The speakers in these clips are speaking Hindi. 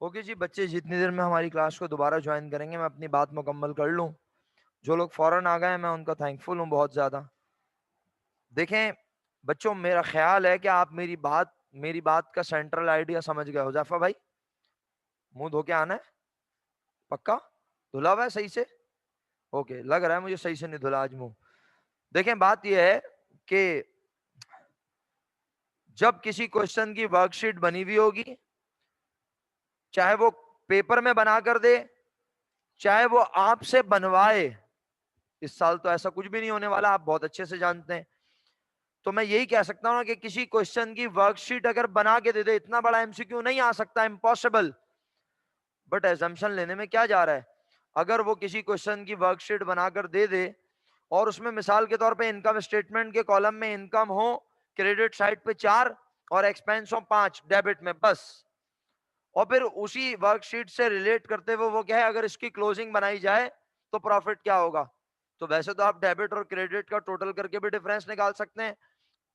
ओके जी बच्चे, जितनी देर में हमारी क्लास को दोबारा ज्वाइन करेंगे मैं अपनी बात मुकम्मल कर लूं। जो लोग फौरन आ गए मैं उनका थैंकफुल हूं बहुत ज्यादा। देखें बच्चों, मेरा ख्याल है कि आप मेरी बात का सेंट्रल आइडिया समझ गए हो। जाफा भाई, मुंह धो के आना है पक्का? धुला हुआ है सही से? ओके, लग रहा है मुझे सही से नहीं धुला आज मुंह। देखें बात यह है कि जब किसी क्वेश्चन की वर्कशीट बनी हुई होगी, चाहे वो पेपर में बना कर दे, चाहे वो आपसे बनवाए, इस साल तो ऐसा कुछ भी नहीं होने वाला, आप बहुत अच्छे से जानते हैं। तो मैं यही कह सकता हूं ना कि किसी क्वेश्चन की वर्कशीट अगर बना के दे दे, इतना बड़ा एमसीक्यू नहीं आ सकता, इम्पॉसिबल। बट एजम्पशन लेने में क्या जा रहा है? अगर वो किसी क्वेश्चन की वर्कशीट बनाकर दे दे और उसमें मिसाल के तौर पे इनकम स्टेटमेंट के कॉलम में इनकम हो क्रेडिट साइड पे 4 और एक्सपेंस हो 5 डेबिट में बस, और फिर उसी वर्कशीट से रिलेट करते हुए वो क्या है, अगर इसकी क्लोजिंग बनाई जाए तो प्रॉफिट क्या होगा। तो वैसे तो आप डेबिट और क्रेडिट का टोटल करके भी डिफरेंस निकाल सकते हैं।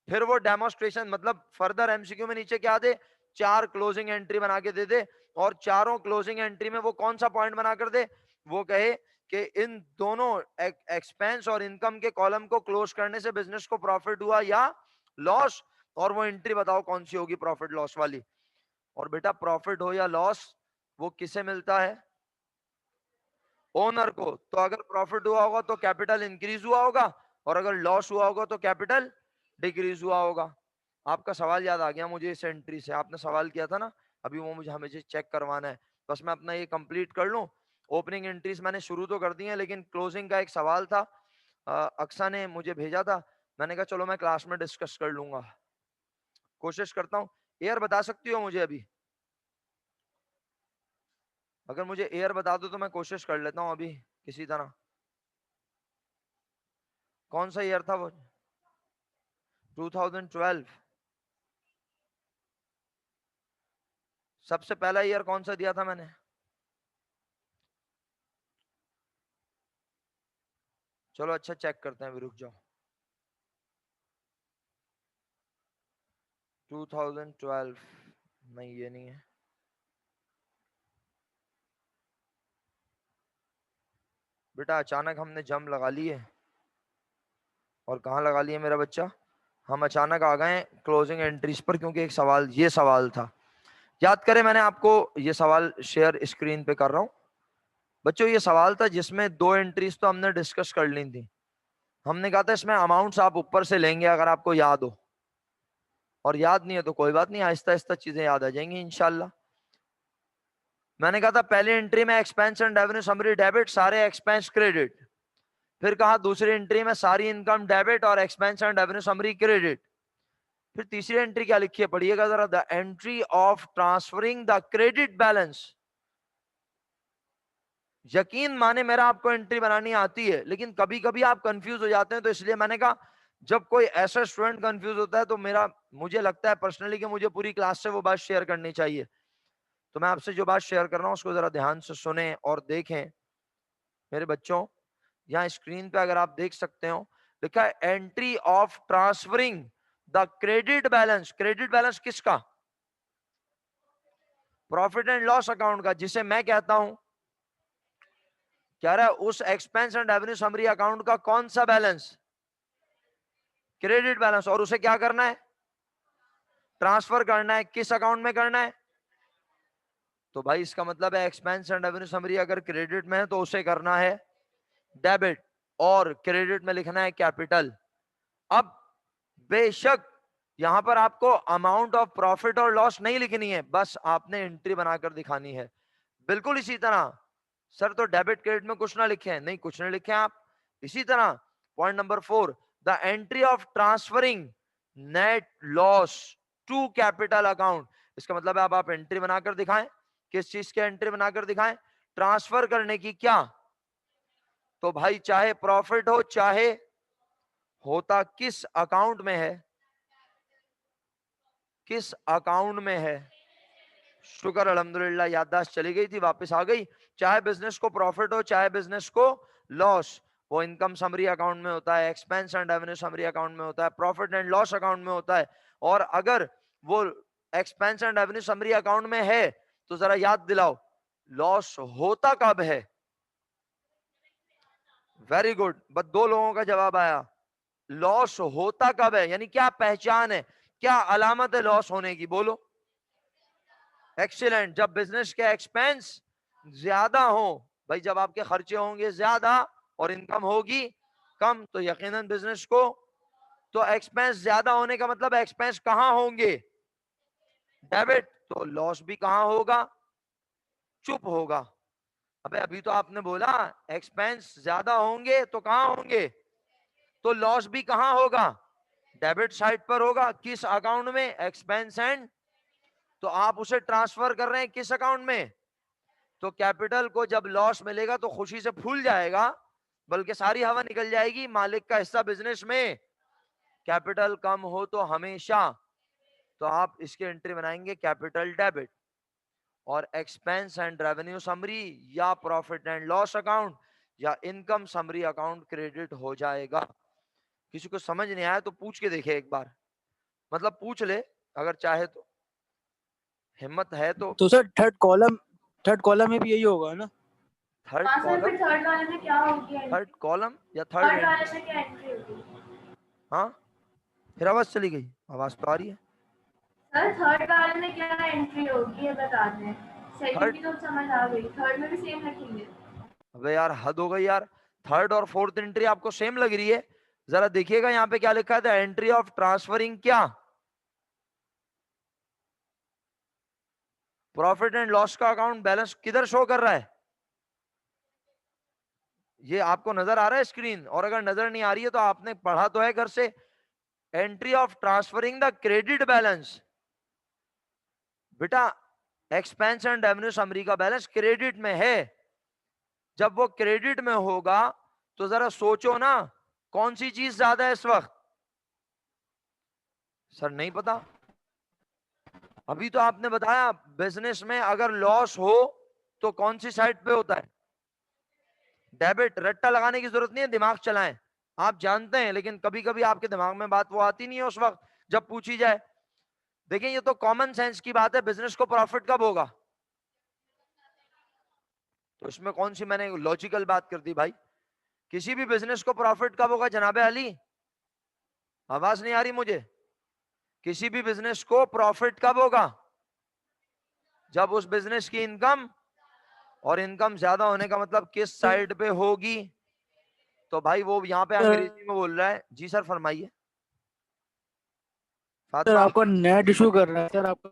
फिर वो डेमोस्ट्रेशन मतलब फर्दर एमसीक्यू में नीचे क्या दे, 4 क्लोजिंग एंट्री बना के दे दे, और चारों क्लोजिंग एंट्री में वो कौन सा पॉइंट बना कर दे, वो कहे कि इन दोनों एक्सपेंस और इनकम के कॉलम को क्लोज करने से बिजनेस को प्रॉफिट हुआ या लॉस, और वो एंट्री बताओ कौन सी होगी प्रॉफिट लॉस वाली। और बेटा प्रॉफिट हो या लॉस वो किसे मिलता है? ओनर को। तो अगर प्रॉफिट हुआ होगा तो कैपिटल इंक्रीज हुआ होगा, और अगर लॉस हुआ होगा तो कैपिटल डिक्रीज हुआ होगा। आपका सवाल याद आ गया मुझे इस एंट्री से, आपने सवाल किया था ना अभी, वो मुझे हमें चेक करवाना है। बस मैं अपना ये कंप्लीट कर लूं। ओपनिंग एंट्रीज मैंने शुरू तो कर दी है, लेकिन क्लोजिंग का एक सवाल था, अक्सा ने मुझे भेजा था, मैंने कहा चलो मैं क्लास में डिस्कस कर लूंगा। कोशिश करता हूँ। एयर बता सकती हो मुझे अभी? अगर मुझे एयर बता दो तो मैं कोशिश कर लेता हूँ अभी किसी तरह। कौन सा ईयर था वो? 2012? सबसे पहला ईयर कौन सा दिया था मैंने? चलो अच्छा चेक करते हैं, अभी रुक जाओ। 2012? नहीं ये नहीं है। बेटा अचानक हमने जम लगा ली है। और कहाँ लगा ली है मेरा बच्चा? हम अचानक आ गए क्लोजिंग एंट्रीज पर, क्योंकि एक सवाल, ये सवाल था। याद करें, मैंने आपको ये सवाल शेयर स्क्रीन पे कर रहा हूं बच्चों। ये सवाल था जिसमें दो एंट्रीज तो हमने डिस्कस कर ली थी। हमने कहा था इसमें अमाउंट्स आप ऊपर से लेंगे अगर आपको याद हो, और याद नहीं है तो कोई बात नहीं, आहिस्ता आहिस्ता चीजें याद आ जाएंगी इंशाल्लाह। मैंने कहा था पहली एंट्री में expense and revenue summary debit, सारे एक्सपेंस क्रेडिट। फिर कहा दूसरी एंट्री में सारी इनकम डेबिट और expense and revenue summary credit. फिर तीसरी एंट्री क्या लिखी है पढ़िएगा जरा, the entry of transferring the credit balance. यकीन माने मेरा आपको एंट्री बनानी आती है, लेकिन कभी कभी आप कंफ्यूज हो जाते हैं, तो इसलिए मैंने कहा जब कोई ऐसा स्टूडेंट कंफ्यूज होता है तो मुझे लगता है पर्सनली कि मुझे पूरी क्लास से वो बात शेयर करनी चाहिए। तो मैं आपसे जो बात शेयर कर रहा हूं उसको जरा ध्यान से सुने और देखें मेरे बच्चों। यहाँ स्क्रीन पे अगर आप देख सकते हो, लिखा है entry of transferring the credit balance. Credit balance किसका? प्रॉफिट एंड लॉस अकाउंट का, जिसे मैं कहता हूं, कह रहा है उस expense and revenue summary account का कौन सा बैलेंस? Credit balance. और उसे क्या करना है? ट्रांसफर करना है। किस अकाउंट में करना है? तो भाई इसका मतलब है एक्सपेंस एंड रेवेन्यू समरी अगर क्रेडिट में है तो उसे करना है डेबिट, और क्रेडिट में लिखना है कैपिटल। अब बेशक यहां पर आपको अमाउंट ऑफ प्रॉफिट और लॉस नहीं लिखनी है, बस आपने एंट्री बनाकर दिखानी है। बिल्कुल इसी तरह, सर तो डेबिट क्रेडिट में कुछ ना लिखे हैं, नहीं कुछ नहीं लिखे हैं आप। इसी तरह point number 4, the entry of transferring net loss to capital account. इसका मतलब है अब आप एंट्री बनाकर दिखाएं। किस चीज की एंट्री बनाकर दिखाएं? ट्रांसफर करने की। क्या? तो भाई चाहे प्रॉफिट हो चाहे होता किस अकाउंट में है? किस अकाउंट में है? शुक्र अल्हम्दुलिल्लाह, याददाश्त चली गई थी वापस आ गई। चाहे बिजनेस को प्रॉफिट हो चाहे बिजनेस को लॉस, वो इनकम समरी अकाउंट में होता है, expense and revenue summary account में होता है, प्रॉफिट एंड लॉस अकाउंट में होता है। और अगर वो expense and revenue summary account में है तो जरा याद दिलाओ, लॉस होता कब है? वेरी गुड, बस 2 लोगों का जवाब आया। लॉस होता कब है, यानी क्या पहचान है, क्या अलामत है लॉस होने की, बोलो। एक्सीलेंट, जब बिजनेस के एक्सपेंस ज्यादा हो। भाई जब आपके खर्चे होंगे ज्यादा और इनकम होगी कम, तो यकीनन बिजनेस को, तो एक्सपेंस ज्यादा होने का मतलब एक्सपेंस कहां होंगे? डेबिट। तो लॉस भी कहां होगा? चुप होगा। अबे अभी तो आपने बोला एक्सपेंस ज्यादा होंगे तो कहां होंगे, तो लॉस भी कहां होगा? डेबिट साइड पर होगा। किस अकाउंट में? Expense and. तो आप उसे ट्रांसफर कर रहे हैं किस अकाउंट में? तो कैपिटल को जब लॉस मिलेगा तो खुशी से फूल जाएगा, बल्कि सारी हवा निकल जाएगी, मालिक का हिस्सा बिजनेस में। कैपिटल कम हो तो हमेशा, तो आप इसकी एंट्री बनाएंगे कैपिटल डेबिट, और एक्सपेंस एंड रेवेन्यू समरी या प्रॉफिट एंड लॉस अकाउंट या इनकम समरी अकाउंट क्रेडिट हो जाएगा। किसी को समझ नहीं आया तो पूछ के देखे एक बार, मतलब पूछ ले अगर चाहे तो, हिम्मत है तो। तो सर थर्ड कॉलम में भी यही होगा ना? थर्ड हाँ सर, कॉलम? फिर थर्ड वाले में क्या होगी? थर्ड कॉलम या थर्ड थर्ड वाले एंट्री? में क्या एंट्री होगी? हाँ, फिर आवाज चली गई, आवाज तो आ रही है। सर थर्ड वाले में क्या एंट्री होगी ये बता दें। Second third? की तो समझ आ गई, थर्ड में भी सेम रखेंगे? अबे यार हद हो गई यार, थर्ड और फोर्थ एंट्री आपको सेम लग रही है? जरा देखिएगा यहाँ पे क्या लिखा था, एंट्री ऑफ ट्रांसफरिंग क्या, प्रॉफिट एंड लॉस का अकाउंट बैलेंस किधर शो कर रहा है? ये आपको नजर आ रहा है स्क्रीन? और अगर नजर नहीं आ रही है तो आपने पढ़ा तो है घर से, entry of transferring the credit balance. बेटा एक्सपेंस एंड रेवेन्यू समरी का बैलेंस क्रेडिट में है। जब वो क्रेडिट में होगा तो जरा सोचो ना, कौन सी चीज ज्यादा है इस वक्त? सर नहीं पता। अभी तो आपने बताया बिजनेस में अगर लॉस हो तो कौन सी साइड पे होता है? डेबिट। रट्टा लगाने की जरूरत नहीं है, दिमाग चलाएं, आप जानते हैं, लेकिन कभी कभी आपके दिमाग में बात वो आती नहीं है उस वक्त जब पूछी जाए। देखिए ये तो कॉमन सेंस की बात है, बिजनेस को प्रॉफिट कब होगा? तो इसमें कौन सी मैंने लॉजिकल बात कर दी भाई? किसी भी बिजनेस को प्रॉफिट कब होगा जनाबे अली? आवाज नहीं आ रही मुझे। किसी भी बिजनेस को प्रॉफिट कब होगा? जब उस बिजनेस की इनकम, और इनकम ज्यादा होने का मतलब किस साइड पे होगी? तो भाई वो यहाँ पे अंग्रेजी में बोल रहा है। जी सर फरमाइए। सर फातिमा आपका नेट इशू कर रहा है सर, आपका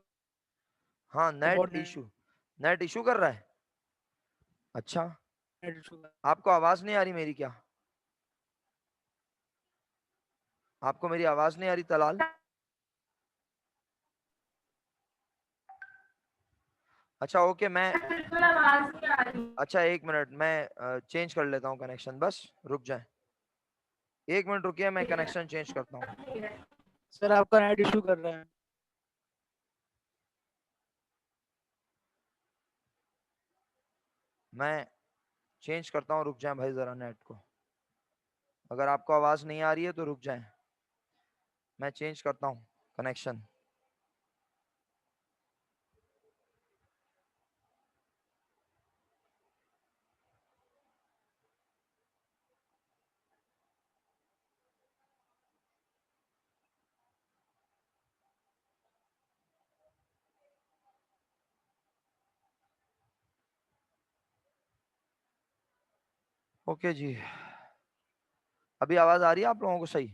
हाँ नेट बहुत इशू, नेट इशू कर रहा है। अच्छा, नेट इशू कर आपको आवाज नहीं आ रही मेरी क्या? आपको मेरी आवाज नहीं आ रही तलाल? अच्छा ओके, मैं, बिल्कुल आवाज नहीं आ रही। अच्छा एक मिनट, मैं चेंज कर लेता हूँ कनेक्शन, बस रुक जाए, एक मिनट रुकिए, मैं कनेक्शन चेंज करता हूँ। सर आपका नेट इशू कर रहा है। मैं चेंज करता हूँ, रुक जाए भाई जरा नेट को। अगर आपको आवाज नहीं आ रही है तो रुक जाए, मैं चेंज करता हूँ कनेक्शन। ओके जी, अभी आवाज आ रही है आप लोगों को सही,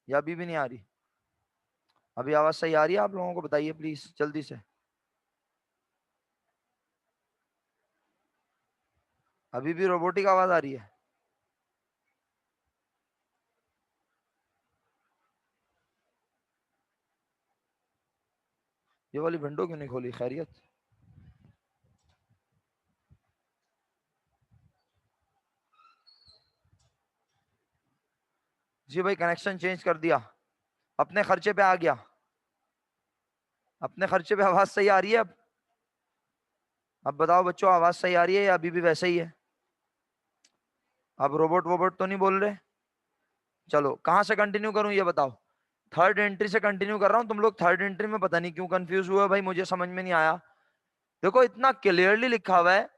या अभी भी नहीं आ रही? अभी आवाज सही आ रही है आप लोगों को? बताइए प्लीज जल्दी से। अभी भी रोबोटिक आवाज आ रही है? ये वाली विंडो क्यों नहीं खोली? खैरियत? जी भाई कनेक्शन चेंज कर दिया, अपने खर्चे पे आ गया, अपने खर्चे पे आवाज सही आ रही है अब बताओ बच्चों, आवाज सही आ रही है या अभी भी वैसे ही है? अब रोबोट वोबोट तो नहीं बोल रहे? चलो कहां से कंटिन्यू करूं ये बताओ? थर्ड एंट्री से कंटिन्यू कर रहा हूं, तुम लोग थर्ड एंट्री में पता नहीं क्यों कंफ्यूज हुए भाई, मुझे समझ में नहीं आया। देखो इतना क्लियरली लिखा हुआ है,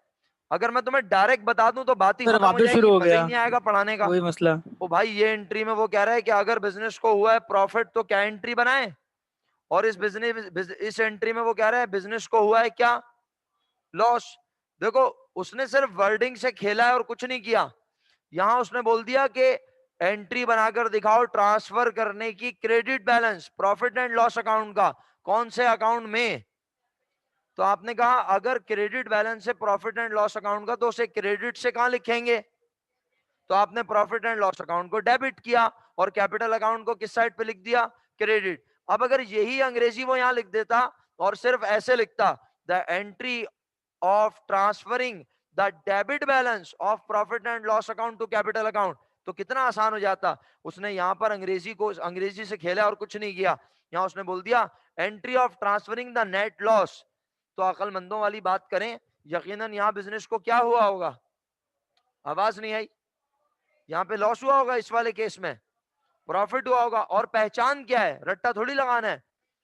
अगर मैं तुम्हें डायरेक्ट बता दूं तो बात ही सर खत्म हो वापस जाएगी, शुरू हो मजा ही गया, नहीं आएगा पढ़ाने का। वही मसला। ओ भाई ये एंट्री में वो कह रहा है कि अगर बिजनेस को हुआ है प्रॉफिट तो क्या एंट्री बनाए, और इस एंट्री में वो कह रहा है बिजनेस को हुआ है क्या, लॉस। देखो उसने सिर्फ वर्डिंग से खेला है और कुछ नहीं किया। यहां उसने बोल दिया कि एंट्री बनाकर दिखाओ ट्रांसफर करने की credit balance profit and loss account का, कौन से अकाउंट में। तो आपने कहा अगर क्रेडिट बैलेंस है प्रॉफिट एंड लॉस अकाउंट का तो उसे क्रेडिट से कहां लिखेंगे, तो आपने प्रॉफिट एंड लॉस अकाउंट को डेबिट किया और कैपिटल अकाउंट को किस साइड पे लिख दिया, क्रेडिट। अब अगर यही अंग्रेजी वो यहां लिख देता और सिर्फ ऐसे लिखता, the entry of transferring the debit balance of profit and loss account to capital account, तो कितना आसान हो जाता। उसने यहां पर अंग्रेजी से खेला और कुछ नहीं किया। यहां उसने बोल दिया entry of transferring the net loss. तो अकलमंदों वाली बात करें, यकीनन यहां बिजनेस को क्या हुआ होगा, आवाज नहीं आई, यहां पे लॉस हुआ होगा, इस वाले केस में प्रॉफिट हुआ होगा। और पहचान क्या है, रट्टा थोड़ी लगाना है।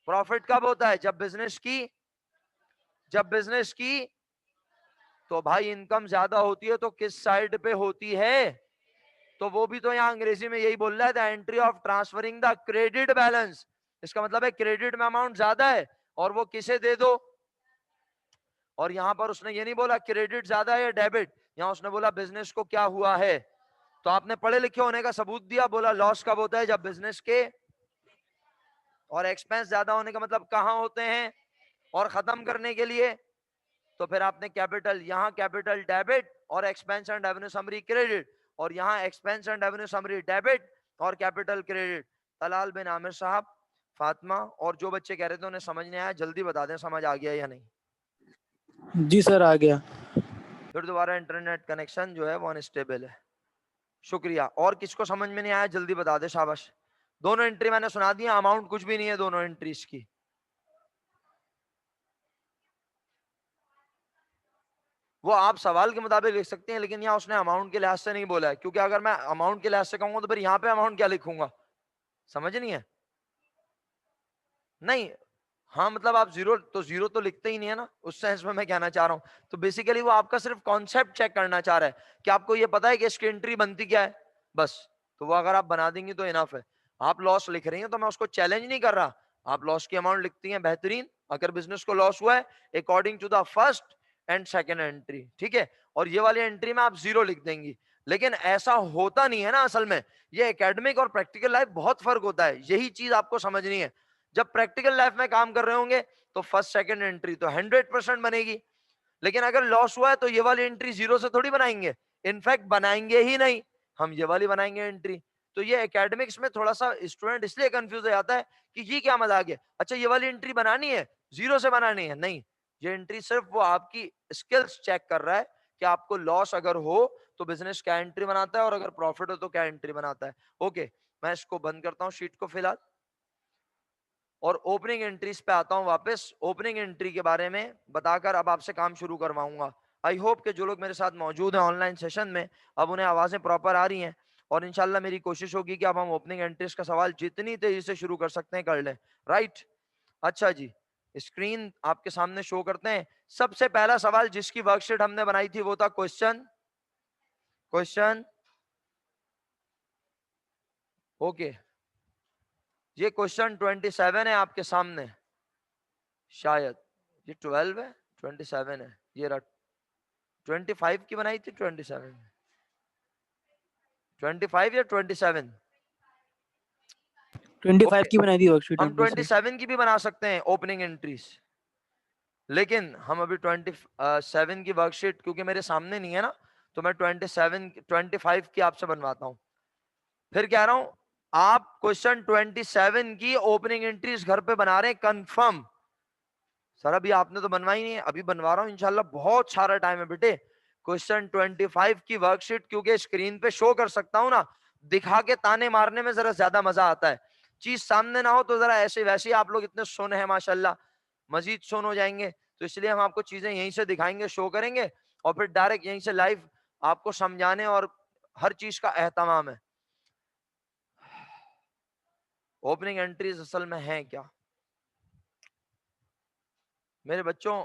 प्रॉफिट कब होता है, जब बिजनेस की तो भाई इनकम ज्यादा होती है तो किस साइड पे होती है, तो वो भी तो यहाँ अंग्रेजी में यही बोल रहा है, the entry of transferring the credit balance. इसका मतलब है क्रेडिट में अमाउंट ज्यादा है और वो किसे दे दो। और यहां पर उसने ये नहीं बोला क्रेडिट ज्यादा है या डेबिट, यहां उसने बोला बिजनेस को क्या हुआ है। तो आपने पढ़े लिखे होने का सबूत दिया, बोला लॉस कब होता है, जब बिजनेस के और एक्सपेंस ज्यादा होने का मतलब कहां होते हैं, और खत्म करने के लिए तो फिर आपने कैपिटल, यहां कैपिटल डेबिट और expense and revenue summary credit, और यहां expense and revenue summary debit और कैपिटल क्रेडिट। तलाल बिन आमिर साहब, फातिमा और जो बच्चे कह रहे थे उन्हें समझ नहीं आया जल्दी बता दें समझ आ गया या नहीं। जी सर आ गया। फिर दोबारा इंटरनेट कनेक्शन जो है वो अनस्टेबल है। शुक्रिया। और किसको समझ में नहीं आया जल्दी बता दे, शाबाश। दोनों एंट्री मैंने सुना दी, अमाउंट कुछ भी नहीं है दोनों एंट्रीज की। वो आप सवाल के मुताबिक लिख सकते हैं, लेकिन यहाँ उसने अमाउंट के लिहाज से नहीं बोला है, क्योंकि अगर मैं अमाउंट के लिहाज से कहूंगा तो फिर यहाँ पे अमाउंट क्या लिखूंगा, समझ नहीं है। नहीं, हाँ मतलब आप जीरो तो लिखते ही नहीं है ना, उस सेंस में मैं कहना चाह रहा हूं। तो बेसिकली वो आपका सिर्फ कॉन्सेप्ट चेक करना चाह रहा है कि आपको ये पता है कि इसकी एंट्री बनती क्या है, बस। तो वो अगर आप बना देंगे तो इनफ है। आप लॉस लिख रही हैं तो मैं उसको चैलेंज नहीं कर रहा, आप लॉस की अमाउंट लिखती हैं बेहतरीन, अगर बिजनेस को लॉस हुआ है according to the first and second entry, ठीक है। और ये वाली एंट्री में आप जीरो लिख देंगी। लेकिन ऐसा होता नहीं है ना असल में, ये एकेडमिक और प्रैक्टिकल लाइफ बहुत फर्क होता है, यही चीज आपको समझनी है। जब प्रैक्टिकल लाइफ में काम कर रहे होंगे तो फर्स्ट सेकंड एंट्री तो 100% बनेगी, लेकिन अगर लॉस हुआ है तो ये वाली एंट्री जीरो से थोड़ी बनाएंगे, इनफैक्ट बनाएंगे ही नहीं, हम ये वाली बनाएंगे एंट्री। तो ये एकेडमिक्स में थोड़ा सा स्टूडेंट इसलिए कंफ्यूज हो जाता है कि ये क्या मजाक है, अच्छा ये वाली एंट्री बनानी है, जीरो से बनानी है, नहीं। ये एंट्री सिर्फ वो आपकी स्किल्स चेक कर रहा है कि आपको लॉस अगर हो तो बिजनेस क्या एंट्री बनाता है और अगर प्रॉफिट हो तो क्या एंट्री बनाता है। ओके, मैं इसको बंद करता हूँ शीट को फिलहाल और ओपनिंग एंट्रीज पे आता हूं वापस। ओपनिंग एंट्री के बारे में बताकर अब आपसे काम शुरू करवाऊंगा। आई होप कि जो लोग मेरे साथ मौजूद हैं ऑनलाइन सेशन में अब उन्हें आवाजें प्रॉपर आ रही हैं, और इंशाल्लाह मेरी कोशिश होगी कि अब हम ओपनिंग एंट्रीज का सवाल जितनी तेजी से शुरू कर सकते हैं कर लें। राइट, अच्छा जी, स्क्रीन आपके सामने शो करते हैं। सबसे पहला सवाल जिसकी वर्कशीट हमने बनाई थी वो था क्वेश्चन क्वेश्चन ओके, ये क्वेश्चन 27 है आपके सामने, शायद ये 12 है, 27 है, ये रहा 25 की बनाई थी, 27 25 या 27। 25 ओके, की बनाई थी वर्कशीट हम हमने सर। 27 की भी बना सकते हैं ओपनिंग एंट्रीज, लेकिन हम अभी 27 की वर्कशीट क्योंकि मेरे सामने नहीं है ना, तो मैं 25 की आपसे बनवाता हूं। फिर कह रहा हूं आप क्वेश्चन 27 की ओपनिंग एंट्रीज घर पे बना रहे हैं कंफर्म। सर अभी आपने तो बनवाई नहीं है, अभी बनवा रहा हूं इंशाल्लाह, बहुत सारा टाइम है बेटे। क्वेश्चन 25 की वर्कशीट क्योंकि स्क्रीन पे शो कर सकता हूं ना, दिखा के ताने मारने में जरा ज्यादा मजा आता है। चीज सामने ना हो तो जरा ऐसे वैसे ही आप लोग इतने सुन है माशाल्लाह, मजीद सुन हो जाएंगे, तो इसलिए हम आपको चीजें यहीं से दिखाएंगे, शो करेंगे और फिर डायरेक्ट यहीं से लाइव आपको समझाने और हर चीज का एहतमाम है। ओपनिंग एंट्रीज असल में है क्या मेरे बच्चों,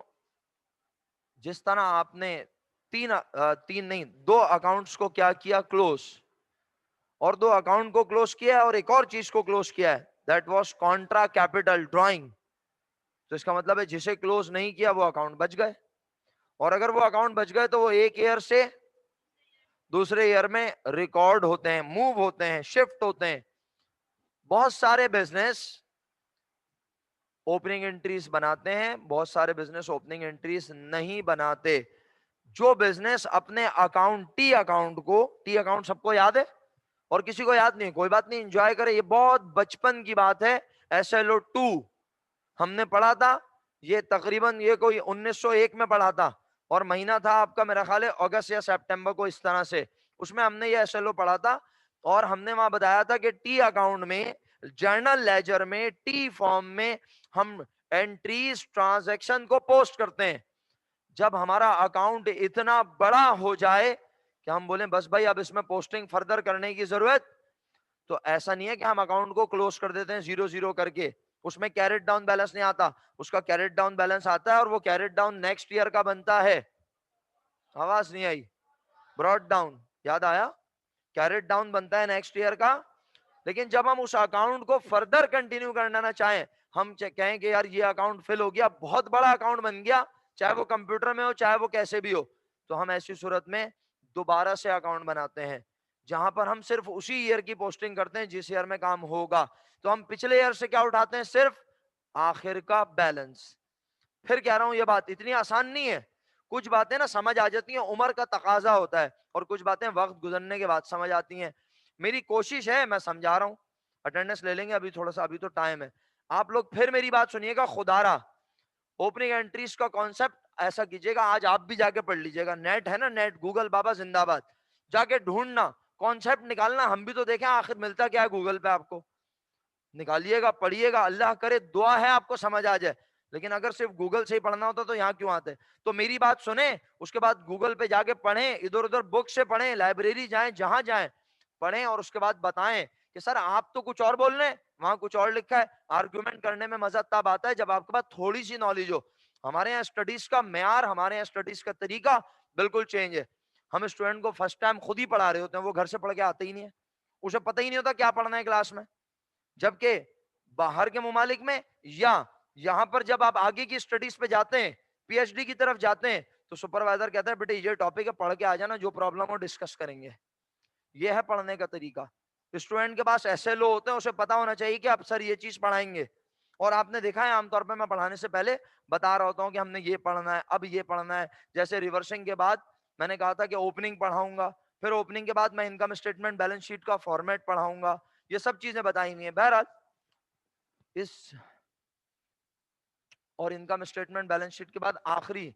जिस तरह आपने तीन नहीं, 2 अकाउंट्स को क्या किया, क्लोज, और 2 अकाउंट को क्लोज किया है और एक और चीज को क्लोज किया है, that was Contra capital drawing. तो इसका मतलब है जिसे क्लोज नहीं किया वो अकाउंट बच गए, और अगर वो अकाउंट बच गए तो वो एक ईयर से दूसरे ईयर में रिकॉर्ड होते हैं, मूव होते हैं, शिफ्ट होते हैं। बहुत सारे बिजनेस ओपनिंग एंट्रीज बनाते हैं, बहुत सारे बिजनेस ओपनिंग एंट्रीज नहीं बनाते। जो बिजनेस अपने अकाउंट टी अकाउंट सबको याद है और किसी को याद नहीं, कोई बात नहीं, एंजॉय करे, ये बहुत बचपन की बात है। SLO2 हमने पढ़ा था, ये तकरीबन ये कोई 1901 में पढ़ा था, और महीना था आपका मेरा ख्याल है अगस्त या सितंबर को, इस तरह से उसमें हमने ये SLO पढ़ा था। और हमने वहां बताया था कि टी अकाउंट में, जर्नल लेजर में, टी फॉर्म में हम एंट्रीज ट्रांजैक्शन को पोस्ट करते हैं जब हमारा अकाउंट इतना बड़ा हो जाए कि हम बोलें बस भाई अब इसमें पोस्टिंग फर्दर करने की जरूरत। तो ऐसा नहीं है कि हम अकाउंट को क्लोज कर देते हैं 0-0 करके, उसमें कैरेट डाउन बैलेंस नहीं आता, उसका कैरेट डाउन बैलेंस आता है और वो कैरेट डाउन नेक्स्ट ईयर का बनता है। आवाज नहीं आई, ब्रॉड डाउन याद आया, कैरेट डाउन बनता है नेक्स्ट ईयर का। लेकिन जब हम उस अकाउंट को फर्दर कंटिन्यू करना ना चाहें, हम कहें कि यार ये अकाउंट फिल हो गया, बहुत बड़ा अकाउंट बन गया, चाहे वो कंप्यूटर में हो चाहे वो कैसे भी हो, तो हम ऐसी सूरत में दोबारा से अकाउंट बनाते हैं जहां पर हम सिर्फ उसी ईयर की पोस्टिंग करते हैं जिस ईयर में काम होगा। तो हम पिछले ईयर से क्या उठाते हैं, सिर्फ आखिर का बैलेंस। फिर कह रहा हूं ये बात इतनी आसान नहीं है, कुछ बातें ना समझ आ जाती हैं, उम्र का तकाजा होता है, और कुछ बातें वक्त गुजरने के बाद समझ आती हैं। मेरी कोशिश है, मैं समझा रहा हूं, अटेंडेंस ले लेंगे अभी थोड़ा सा, अभी तो टाइम है। आप लोग फिर मेरी बात सुनिएगा, खुदारा ओपनिंग एंट्रीज का कॉन्सेप्ट ऐसा कीजिएगा, आज आप भी जाके पढ़ लीजिएगा, नेट है ना, नेट, गूगल बाबा जिंदाबाद, जाके ढूंढना, कॉन्सेप्ट निकालना, हम भी तो देखें आखिर मिलता क्या है गूगल पे, आपको निकालिएगा, पढ़िएगा, अल्लाह करे दुआ है आपको समझ आ जाए। लेकिन अगर सिर्फ गूगल से ही पढ़ना होता तो यहाँ क्यों आते। तो मेरी बात सुने, उसके बाद गूगल पे जाके पढ़ें, इधर उधर बुक से पढ़ें, लाइब्रेरी जाएं, जहां जाएं पढ़ें, और उसके बाद बताएं कि सर आप तो कुछ और बोल रहे हैं, वहां कुछ और लिखा है। आर्ग्यूमेंट करने में मजा तब आता है जब आपके पास थोड़ी सी नॉलेज हो। हमारे यहाँ स्टडीज का म्यार, हमारे यहाँ स्टडीज का तरीका बिल्कुल चेंज है। हम स्टूडेंट को फर्स्ट टाइम खुद ही पढ़ा रहे होते हैं, वो घर से पढ़ के आते ही नहीं है, उसे पता ही नहीं होता क्या पढ़ना है क्लास में। जबकि बाहर के मुमालिक में या यहां पर जब आप आगे की स्टडीज पे जाते हैं, PhD की तरफ जाते हैं, तो सुपरवाइजर कहता है बेटे ये टॉपिक है, पढ़ के आ जाना, जो प्रॉब्लम हो डिस्कस करेंगे। ये है पढ़ने का तरीका। स्टूडेंट के पास SLO होते हैं, उसे पता होना चाहिए कि अब सर ये चीज पढ़ाएंगे। और आपने देखा है आमतौर पर मैं पढ़ाने से पहले बता रहा होता हूँ कि हमने ये पढ़ना है, अब ये पढ़ना है। जैसे रिवर्सिंग के बाद मैंने कहा था कि ओपनिंग पढ़ाऊंगा, फिर ओपनिंग के बाद मैं इनकम स्टेटमेंट बैलेंस शीट का फॉर्मेट पढ़ाऊंगा, ये सब चीजें बताई हुई है। बहरहाल इस और इनकम स्टेटमेंट बैलेंस शीट के बाद आखिरी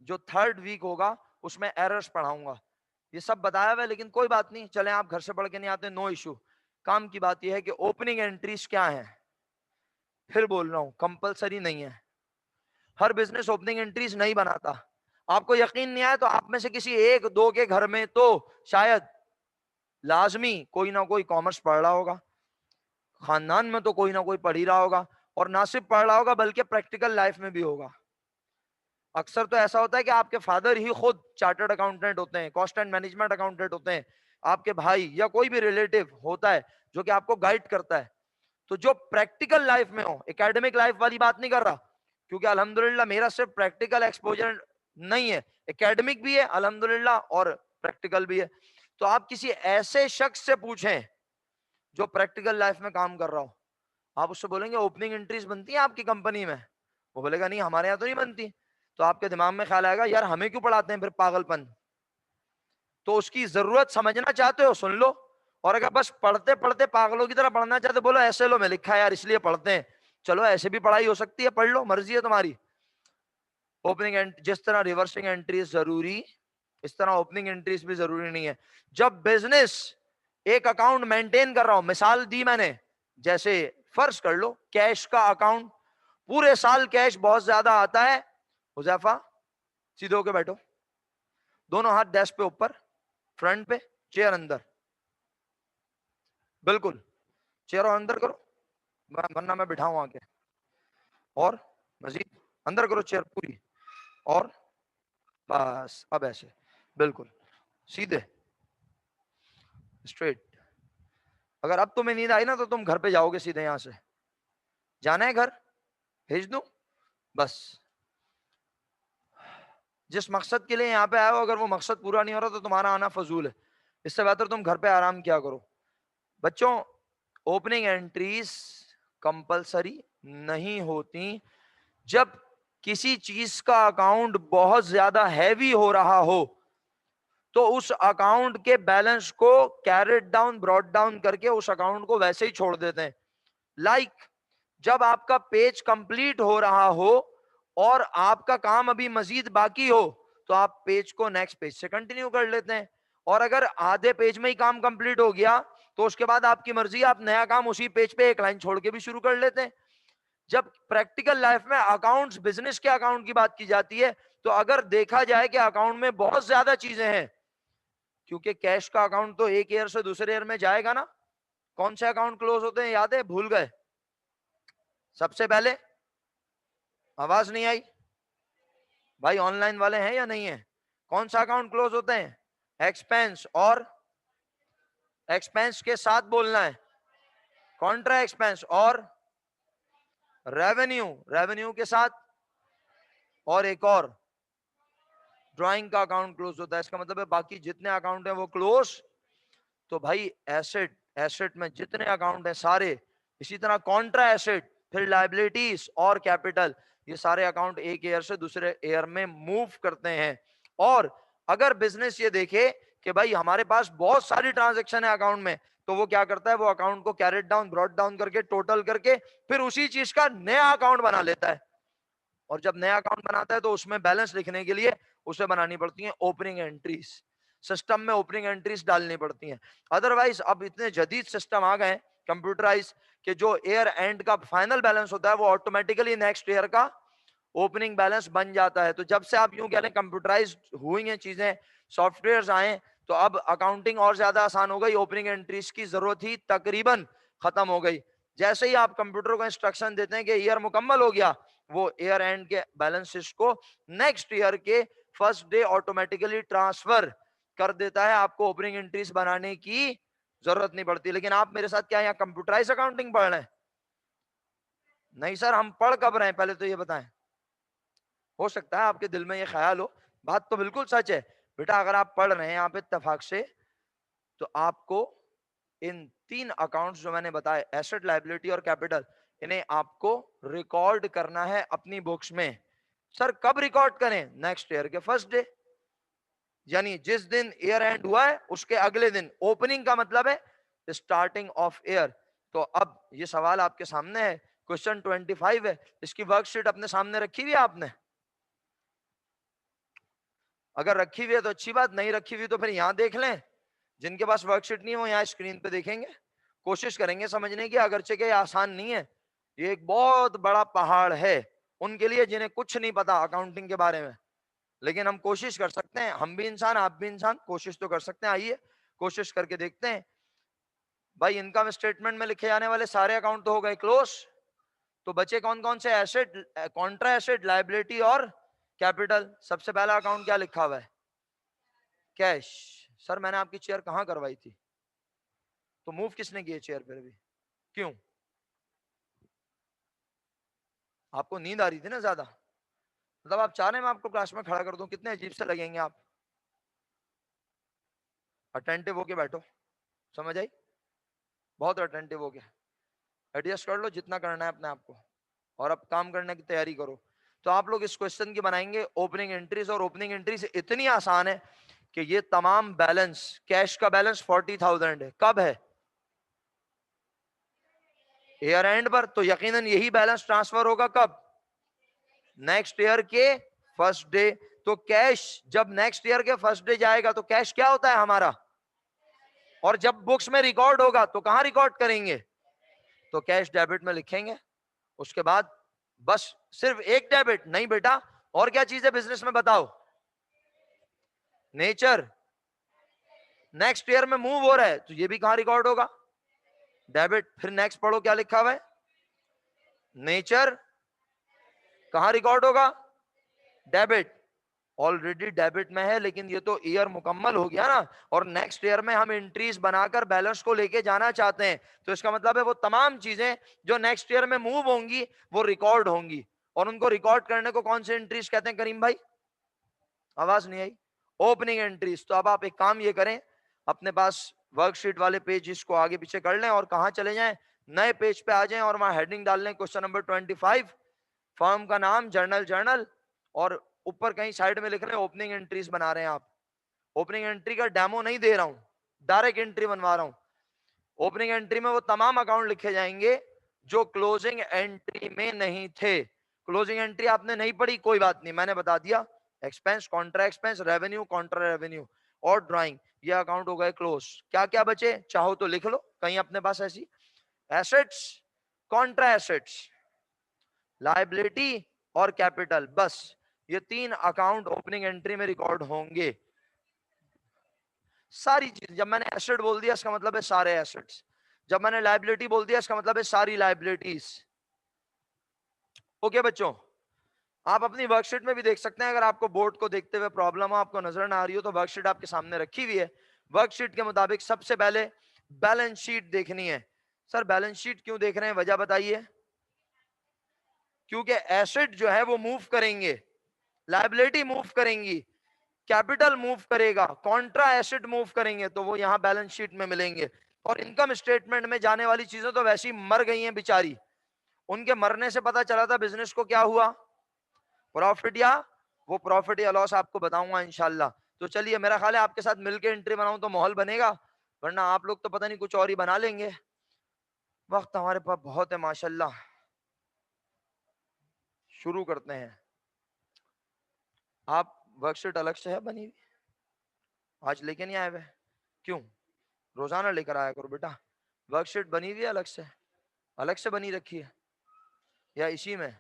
जो थर्ड वीक होगा उसमें एरर्स पढ़ाऊंगा। ये सब बताया हुआ है, लेकिन कोई बात नहीं, चले आप घर से पढ़ के नहीं आते, नो इशू। काम की बात यह है कि ओपनिंग एंट्रीज क्या है, फिर बोल रहा हूं कंपलसरी नहीं है, हर बिजनेस ओपनिंग एंट्रीज नहीं बनाता। आपको यकीन नहीं आया तो आप में से किसी एक दो के घर में तो शायद लाजमी कोई ना कोई कॉमर्स पढ़ रहा होगा, खानदान में तो कोई ना कोई पढ़ ही रहा होगा, और ना सिर्फ पढ़ रहा होगा बल्कि प्रैक्टिकल लाइफ में भी होगा। अक्सर तो ऐसा होता है कि आपके फादर ही खुद चार्टर्ड अकाउंटेंट होते हैं, कॉस्ट एंड मैनेजमेंट अकाउंटेंट होते हैं, आपके भाई या कोई भी रिलेटिव होता है जो कि आपको गाइड करता है। तो जो प्रैक्टिकल लाइफ में हो, एकेडमिक लाइफ वाली बात नहीं कर रहा, क्योंकि अल्हम्दुलिल्लाह मेरा सिर्फ प्रैक्टिकल एक्सपोजर नहीं है, एकेडमिक भी है अल्हम्दुलिल्लाह और प्रैक्टिकल भी है। तो आप किसी ऐसे शख्स से पूछें जो प्रैक्टिकल लाइफ में काम कर रहा हो, आप उससे बोलेंगे ओपनिंग एंट्रीज बनती है आपकी कंपनी में, वो बोलेगा नहीं हमारे यहाँ तो नहीं बनती। तो आपके दिमाग में ख्याल आएगा यार हमें क्यों पढ़ाते हैं फिर, पागलपन। तो उसकी जरूरत समझना चाहते हो सुन लो, और अगर बस पढ़ते पढ़ते पागलों की तरह पढ़ना चाहते बोलो SLO में लिखा है यार इसलिए पढ़ते हैं, चलो ऐसे भी पढ़ाई हो सकती है, पढ़ लो, मर्जी है तुम्हारी। ओपनिंग एंड जिस तरह रिवर्सिंग एंट्रीज जरूरी, इस तरह ओपनिंग एंट्रीज भी जरूरी नहीं है। जब बिजनेस एक अकाउंट मेंटेन कर रहा हूं, मिसाल दी मैंने, जैसे फर्ज कर लो कैश का अकाउंट, पूरे साल कैश बहुत ज्यादा आता है, हुजैफा सीधे होके बैठो, दोनों हाथ डेस्क पे ऊपर, फ्रंट पे, चेयर अंदर, बिल्कुल चेयर और अंदर करो, वरना मैं बिठाऊं आके, और मजीद अंदर करो चेयर पूरी, और बस अब ऐसे बिल्कुल सीधे स्ट्रेट। अगर अब तुम्हें नींद आई ना तो तुम घर पे जाओगे सीधे, यहां से जाना है घर, भेज दूं बस। जिस मकसद के लिए यहाँ पे आए हो, अगर वो मकसद पूरा नहीं हो रहा तो तुम्हारा आना फजूल है। इससे बेहतर तुम घर पे आराम किया करो। बच्चों, ओपनिंग एंट्रीज कंपलसरी नहीं होती। जब किसी चीज का अकाउंट बहुत ज्यादा हैवी हो रहा हो तो उस अकाउंट के बैलेंस को कैरेट डाउन ब्रॉट डाउन करके उस अकाउंट को वैसे ही छोड़ देते हैं। लाइक जब आपका पेज कंप्लीट हो रहा हो और आपका काम अभी मजीद बाकी हो तो आप पेज को नेक्स्ट पेज से कंटिन्यू कर लेते हैं। और अगर आधे पेज में ही काम कंप्लीट हो गया तो उसके बाद आपकी मर्जी, आप नया काम उसी पेज पे एक लाइन छोड़ के भी शुरू कर लेते हैं। जब प्रैक्टिकल लाइफ में अकाउंट्स, बिजनेस के अकाउंट की बात की जाती है तो अगर देखा जाए कि अकाउंट में बहुत ज्यादा चीजें हैं, क्योंकि कैश का अकाउंट तो एक ईयर से दूसरे ईयर में जाएगा ना। कौन से अकाउंट क्लोज होते हैं याद है, भूल गए? सबसे पहले, आवाज नहीं आई भाई, ऑनलाइन वाले हैं या नहीं है? कौन सा अकाउंट क्लोज होते हैं? एक्सपेंस, और एक्सपेंस के साथ बोलना है कॉन्ट्रा एक्सपेंस, और रेवेन्यू, रेवेन्यू के साथ, और एक और ड्राइंग का अकाउंट क्लोज होता है। इसका मतलब है बाकी जितने अकाउंट है वो क्लोज। तो भाई एसेट, एसेट में जितने अकाउंट है सारे, इसी तरह कॉन्ट्रा एसेट, फिर लायबिलिटीज और कैपिटल, ये सारे अकाउंट एक ईयर से दूसरे ईयर में मूव करते हैं। और अगर बिजनेस ये देखे कि भाई हमारे पास बहुत सारी ट्रांजैक्शन है अकाउंट में, तो वो क्या करता है, वो अकाउंट को कैरेट डाउन ब्रॉट डाउन करके टोटल करके फिर उसी चीज का नया अकाउंट बना लेता है। और जब नया अकाउंट बनाता है तो उसमें बैलेंस लिखने के लिए उसे बनानी पड़ती है ओपनिंग एंट्रीज। सिस्टम में ओपनिंग एंट्रीज डालनी पड़ती हैं। अदरवाइज अब इतने जदीद सिस्टम आ गए कंप्यूटराइज कि जो ईयर एंड का फाइनल बैलेंस होता है वो ऑटोमेटिकली नेक्स्ट ईयर का ओपनिंग बैलेंस बन जाता है। तो जब से आप यूं कह लें कंप्यूटराइज हुई हैं चीजें, सॉफ्टवेयर आए, तो अब अकाउंटिंग और ज्यादा आसान हो गई, ओपनिंग एंट्रीज की जरूरत ही तकरीबन खत्म हो गई। जैसे ही आप कंप्यूटर को इंस्ट्रक्शन देते हैं कि ईयर मुकम्मल हो गया, वो ईयर एंड के बैलेंसेस को नेक्स्ट ईयर के फर्स्ट डे ऑटोमेटिकली ट्रांसफर कर देता है। आपको ओपनिंग एंट्रीज बनाने की जरूरत नहीं पड़ती। लेकिन आप मेरे साथ क्या यहाँ कंप्यूटराइज अकाउंटिंग पढ़ रहे हैं? नहीं सर, हम पढ़ कब रहे हैं पहले तो ये बताएं। हो सकता है आपके दिल में ये ख्याल हो, बात तो बिल्कुल सच है बेटा। अगर आप पढ़ रहे हैं यहाँ पे इत्तेफाक से, तो आपको इन तीन अकाउंट्स जो मैंने बताए, एसेट, लायबिलिटी और कैपिटल, इन्हें आपको रिकॉर्ड करना है अपनी बुक्स में। सर कब रिकॉर्ड करें? नेक्स्ट ईयर के फर्स्ट डे, यानी जिस दिन ईयर एंड हुआ है उसके अगले दिन। ओपनिंग का मतलब है स्टार्टिंग ऑफ ईयर। तो अब ये सवाल आपके सामने है, क्वेश्चन 25 है, इसकी वर्कशीट अपने सामने रखी हुई है आपने? अगर रखी हुई है तो अच्छी बात, नहीं रखी हुई तो फिर यहां देख लें। जिनके पास वर्कशीट नहीं है वो यहाँ स्क्रीन पे देखेंगे, कोशिश करेंगे समझने की। अगरचे के आसान नहीं है, ये एक बहुत बड़ा पहाड़ है उनके लिए जिन्हें कुछ नहीं पता अकाउंटिंग के बारे में। लेकिन हम कोशिश कर सकते हैं, हम भी इंसान आप भी इंसान, कोशिश तो कर सकते हैं। आइए कोशिश करके देखते हैं। भाई इनकम स्टेटमेंट में लिखे जाने वाले सारे अकाउंट तो हो गए क्लोज। तो बचे कौन कौन से? एसेट, कॉन्ट्रा एसेट, लायबिलिटी और कैपिटल। सबसे पहला अकाउंट क्या लिखा हुआ है? कैश। सर मैंने आपकी चेयर कहां करवाई थी? तो मूव किसने किए चेयर पर भी? क्यों? आपको नींद आ रही थी ना ज्यादा? मतलब आप चाह रहे हैं मैं आपको क्लास में खड़ा कर दूं? कितने अजीब से लगेंगे आप। अटेंटिव होके बैठो, समझ आई? बहुत अटेंटिव हो गया। एडजस्ट कर लो जितना करना है अपने आप को, और अब काम करने की तैयारी करो। तो आप लोग इस क्वेश्चन की बनाएंगे ओपनिंग एंट्रीज, और ओपनिंग एंट्रीज इतनी आसान है कि ये तमाम बैलेंस, कैश का बैलेंस 40,000 है, कब है? ईयर एंड पर। तो यकीनन यही बैलेंस ट्रांसफर होगा कब? नेक्स्ट ईयर के फर्स्ट डे। तो कैश जब नेक्स्ट ईयर के फर्स्ट डे जाएगा तो कैश क्या होता है हमारा? और जब बुक्स में रिकॉर्ड होगा तो कहां रिकॉर्ड करेंगे? तो कैश डेबिट में लिखेंगे। उसके बाद बस सिर्फ एक डेबिट नहीं बेटा, और क्या चीज है बिजनेस में बताओ? नेचर। नेक्स्ट ईयर में मूव हो रहा है तो ये भी कहां रिकॉर्ड होगा? डेबिट। फिर नेक्स्ट पढ़ो क्या लिखा हुआ है? नेचर कहां रिकॉर्ड होगा? डेबिट। ऑलरेडी डेबिट में है, लेकिन ये तो ईयर मुकम्मल हो गया ना, और नेक्स्ट ईयर में हम एंट्रीज बनाकर बैलेंस को लेके जाना चाहते हैं, तो इसका मतलब है वो तमाम चीजें जो नेक्स्ट ईयर में मूव होंगी वो रिकॉर्ड होंगी, और उनको रिकॉर्ड करने को कौन से एंट्रीज कहते हैं करीम भाई? आवाज नहीं आई। Opening entries. तो अब आप एक काम ये करें, अपने पास वर्कशीट वाले पेज इसको आगे पीछे कर लें और कहां चले जाएं, नए पेज पे आ जाएं और वहां हेडिंग डाल लें क्वेश्चन नंबर 25, फर्म का नाम जर्नल जर्नल, और ऊपर कहीं साइड में लिख रहे हैं ओपनिंग एंट्रीज बना रहे हैं आप। ओपनिंग एंट्री का डेमो नहीं दे रहा हूं, डायरेक्ट एंट्री बनवा रहा हूं। ओपनिंग एंट्री में वो तमाम अकाउंट लिखे जाएंगे जो क्लोजिंग एंट्री में नहीं थे। क्लोजिंग एंट्री आपने नहीं पढ़ी, कोई बात नहीं, मैंने बता दिया। Expense, Contra expense, revenue, Contra revenue और ड्राइंग, ये अकाउंट हो गए क्लोज। क्या क्या बचे चाहो तो लिख लो कहीं अपने पास ऐसी। एसेट्स, कॉन्ट्रा एसेट्स, लायबिलिटी और कैपिटल, बस ये 3 अकाउंट ओपनिंग एंट्री में रिकॉर्ड होंगे। सारी चीज, जब मैंने एसेट बोल दिया इसका मतलब है सारे एसेट्स, जब मैंने लायबिलिटी बोल दिया इसका मतलब है सारी लायबिलिटीज। ओके बच्चों, आप अपनी वर्कशीट में भी देख सकते हैं, अगर आपको बोर्ड को देखते हुए प्रॉब्लम हो, आपको नजर ना आ रही हो, तो वर्कशीट आपके सामने रखी हुई है। वर्कशीट के मुताबिक सबसे पहले बैलेंस शीट देखनी है। सर बैलेंस शीट क्यों देख रहे हैं, वजह बताइए? क्योंकि एसेट जो है वो मूव करेंगे, लायबिलिटी मूव करेंगी, कैपिटल मूव करेगा, कॉन्ट्रा एसेट मूव करेंगे, तो वो यहां बैलेंस शीट में मिलेंगे। और इनकम स्टेटमेंट में जाने वाली चीजें तो वैसी मर गई हैं बेचारी, उनके मरने से पता चला था बिजनेस को क्या हुआ, प्रॉफिट, या वो प्रॉफिट या लॉस आपको बताऊंगा इंशाल्लाह। तो चलिए, मेरा ख्याल है आपके साथ मिलकर एंट्री बनाऊं तो माहौल बनेगा, वरना आप लोग तो पता नहीं कुछ और ही बना लेंगे। वक्त हमारे पास बहुत है माशाल्लाह। शुरू करते हैं। आप वर्कशीट अलग से है बनी हुई, आज लेके नहीं आए हुए? क्यों? रोजाना लेकर आया करो बेटा। वर्कशीट बनी हुई है अलग से बनी रखी है या इसी में?